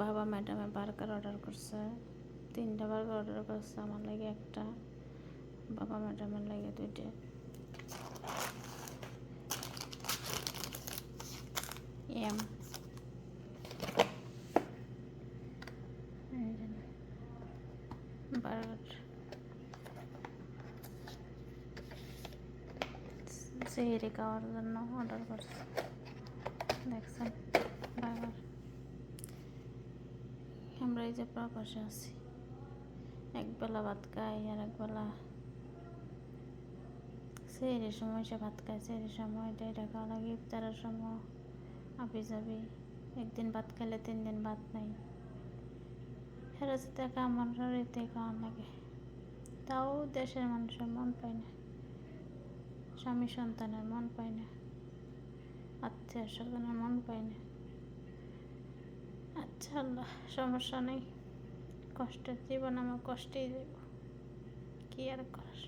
বাবা ম্যাডামে burger order করছে, 3টা বার্গার অর্ডার করছে, আমার লাগে একটা, বাবা ম্যাডামের লাগে 2টা। এম বার্গার সেহরি খাওয়ার জন্য অর্ডার করছে। দেখছেন বার্গার। আমরা এই যে প্রবাসে আছি, একবেলা ভাত খাই আর একবেলা সেহরির সময় সে ভাত খায়, সেহরির সময় এটা খাওয়া লাগে, ইফতারের সময় আবি যাবি, একদিন ভাত খাইলে 3 দিন ভাত নাই। হেরাতে আমার এতে খাওয়া লাগে, তাও দেশের মানুষের মন পায় না, স্বামী সন্তানের মন পায় না, আত্মীয় স্বজনের মন পায় না। আচ্ছা আল্লাহ, সমস্যা নেই, কষ্টের জীবন আমার কষ্টেই দেব, কি আর করার।